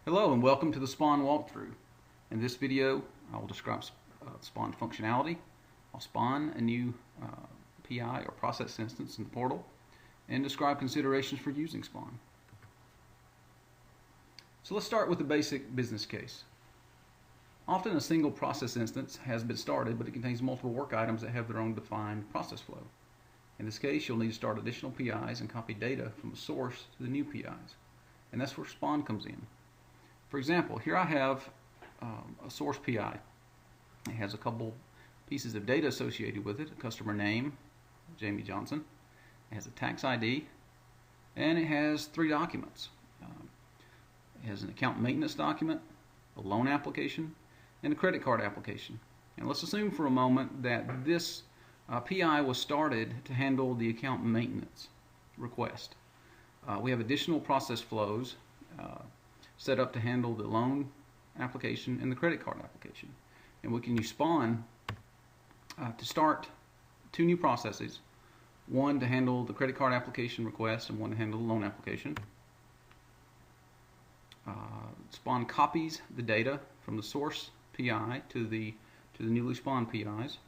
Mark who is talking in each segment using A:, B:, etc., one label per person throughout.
A: Hello and welcome to the Spawn walkthrough. In this video I will describe Spawn functionality. I'll spawn a new PI or process instance in the portal and describe considerations for using Spawn. So let's start with the basic business case. Often a single process instance has been started, but it contains multiple work items that have their own defined process flow. In this case, you'll need to start additional PIs and copy data from the source to the new PIs. And that's where Spawn comes in. For example, here I have a source PI. It has a couple pieces of data associated with it: a customer name, Jamie Johnson. It has a tax ID, and it has three documents. It has an account maintenance document, a loan application, and a credit card application. And let's assume for a moment that this PI was started to handle the account maintenance request. We have additional process flows set up to handle the loan application and the credit card application. And we can use Spawn to start two new processes, one to handle the credit card application request and one to handle the loan application. Spawn copies the data from the source PI to the newly spawned PIs.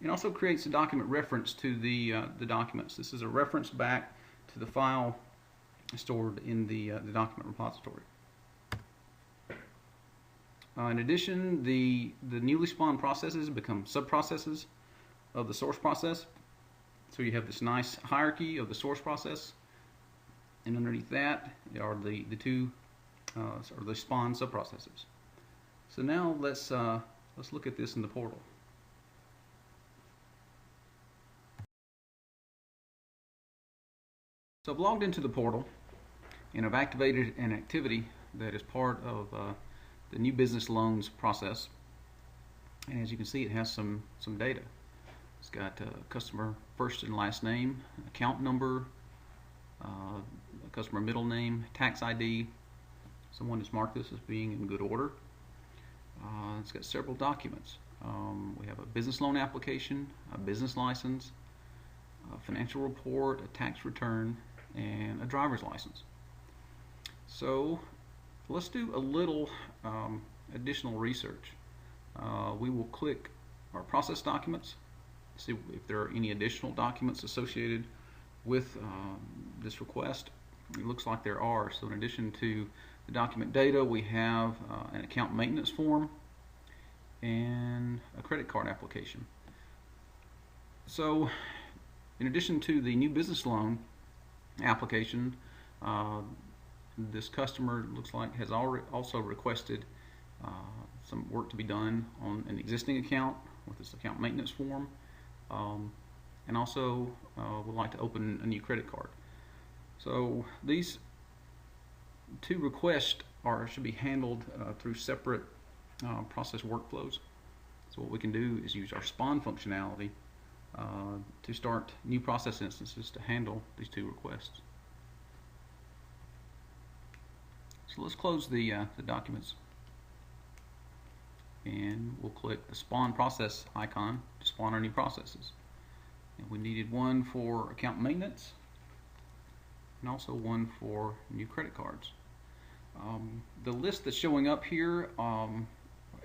A: It also creates a document reference to the documents. This is a reference back to the file stored in the document repository. In addition, the newly spawned processes become subprocesses of the source process. So you have this nice hierarchy of the source process, and underneath that are the two or the spawn subprocesses. So now let's look at this in the portal. So I've logged into the portal and I've activated an activity that is part of the new business loans process. And as you can see, it has some data. It's got customer first and last name, account number, customer middle name, tax ID. Someone has marked this as being in good order. It's got several documents. We have a business loan application, a business license, a financial report, a tax return, and a driver's license. So let's do a little additional research. We will click our process documents, see if there are any additional documents associated with this request. It looks like there are. So in addition to the document data, we have an account maintenance form and a credit card application. So in addition to the new business loan application, this customer looks like has also requested some work to be done on an existing account with this account maintenance form, and also would like to open a new credit card. So these two requests should be handled through separate process workflows. So what we can do is use our Spawn functionality to start new process instances to handle these two requests. So let's close the documents, and we'll click the Spawn process icon to spawn our new processes. And we needed one for account maintenance and also one for new credit cards. The list that's showing up here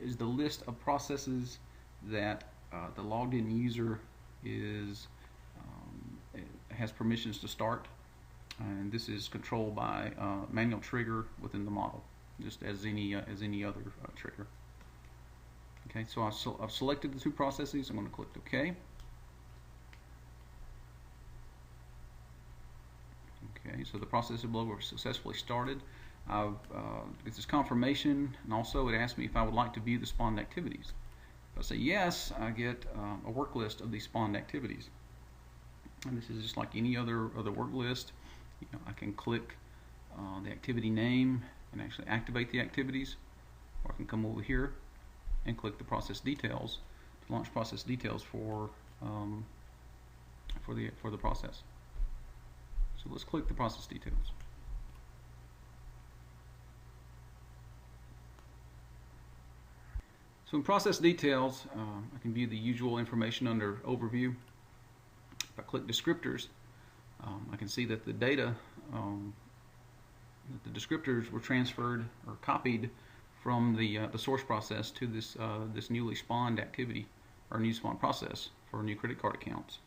A: is the list of processes that the logged in user has permissions to start, and this is controlled by manual trigger within the model, just as any other trigger. Okay, so I've selected the two processes. I'm going to click OK. Okay, so the process below were successfully started. This is confirmation, and also it asks me if I would like to view the spawned activities. If I say yes, I get a work list of these spawned activities. And this is just like any other work list. I can click the activity name and actually activate the activities, or I can come over here and click the process details to launch process details for the process. So let's click the process details. So in process details, I can view the usual information under overview. If I click descriptors, I can see that the data the descriptors were transferred or copied from the source process to this newly spawned activity or new spawned process for new credit card accounts.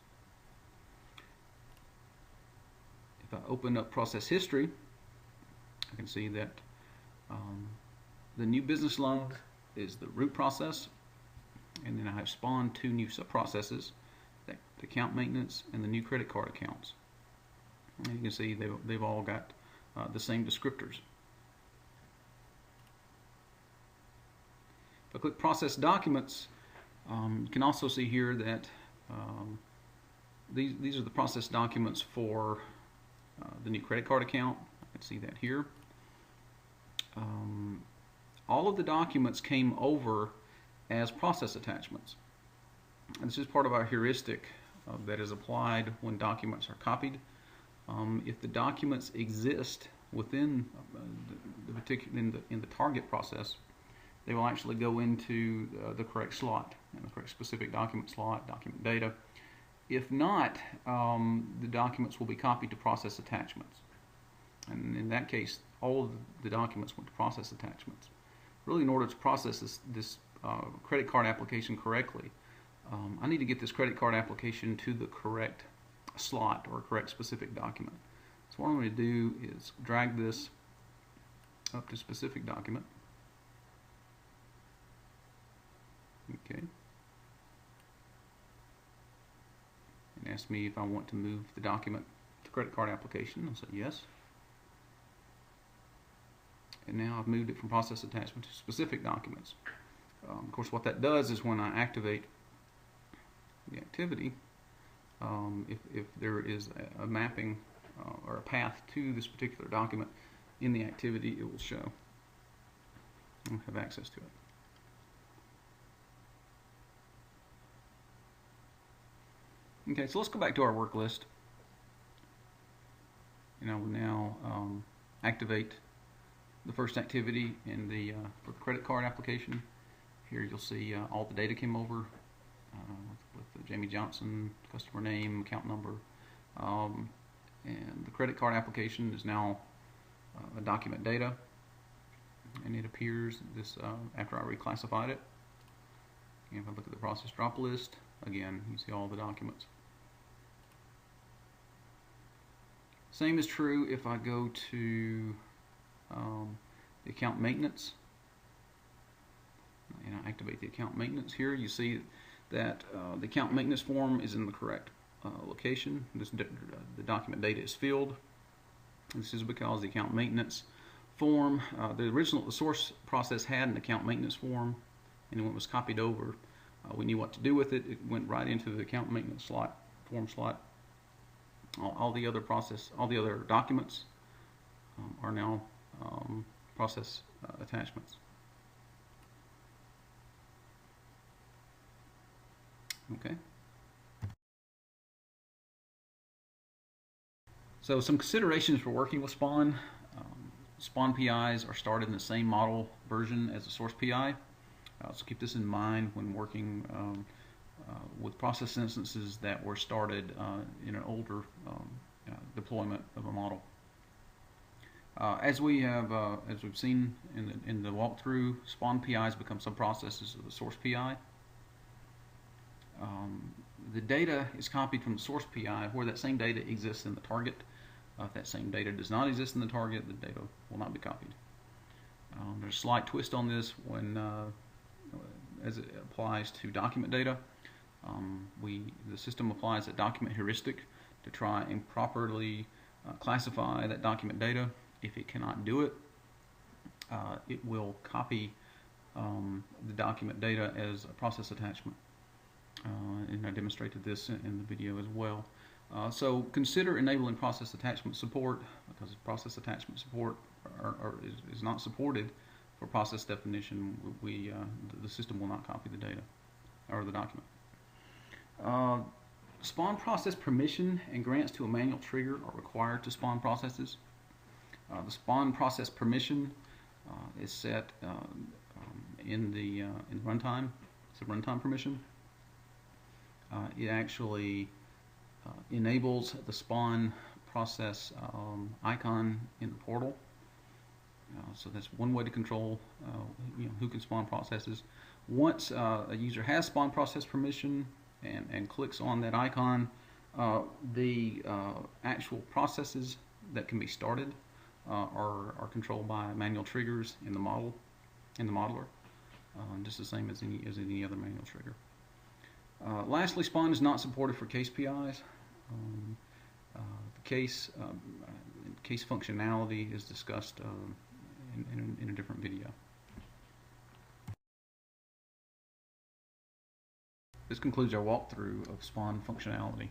A: If I open up process history, I can see that the new business loan is the root process, and then I have spawned two new sub-processes, the account maintenance and the new credit card accounts. And you can see they've all got the same descriptors. If I click process documents, you can also see here that these are the process documents for the new credit card account. I can see that here. All of the documents came over as process attachments. And this is part of our heuristic that is applied when documents are copied. If the documents exist within the particular in the target process, they will actually go into the correct slot, and the correct specific document slot, document data. If not, the documents will be copied to process attachments. And in that case, all of the documents went to process attachments. Really, in order to process this credit card application correctly, I need to get this credit card application to the correct slot or correct specific document. So what I'm going to do is drag this up to specific document. Okay. And ask me if I want to move the document to credit card application. I'll say yes. And now I've moved it from process attachment to specific documents. Of course, what that does is when I activate the activity, if there is a mapping or a path to this particular document in the activity, it will show. I'll have access to it. Okay, so let's go back to our work list. And I will now activate the first activity in the for the credit card application. Here you'll see all the data came over with the Jamie Johnson customer name, account number, and the credit card application is now a document data, and it appears this after I reclassified it. And if I look at the process drop list, again you see all the documents. Same is true if I go to the account maintenance and I activate the account maintenance. Here you see that the account maintenance form is in the correct location. The document data is filled. This is because the account maintenance form, the source process had an account maintenance form, and when it was copied over, we knew what to do with it. It went right into the account maintenance form slot. All the other documents are now process attachments. Okay. So some considerations for working with Spawn. Spawn PIs are started in the same model version as the source PI. So keep this in mind when working with process instances that were started in an older deployment of a model. As we've seen in the walkthrough, Spawn PIs become subprocesses of the source PI. The data is copied from the source PI where that same data exists in the target. If that same data does not exist in the target, the data will not be copied. There's a slight twist on this when, as it applies to document data. The system applies a document heuristic to try and properly classify that document data. If it cannot do it, it will copy the document data as a process attachment. And I demonstrated this in the video as well. So consider enabling process attachment support, because process attachment support is not supported for process definition. The system will not copy the data or the document. Spawn process permission and grants to a manual trigger are required to spawn processes. The spawn process permission is set in the runtime. It's a runtime permission. It actually enables the spawn process icon in the portal So that's one way to control who can spawn processes. Once a user has spawn process permission and clicks on that icon, the actual processes that can be started are controlled by manual triggers in the modeler, just the same as any other manual trigger. Lastly, Spawn is not supported for case PIs. The case functionality is discussed in a different video. This concludes our walkthrough of Spawn functionality.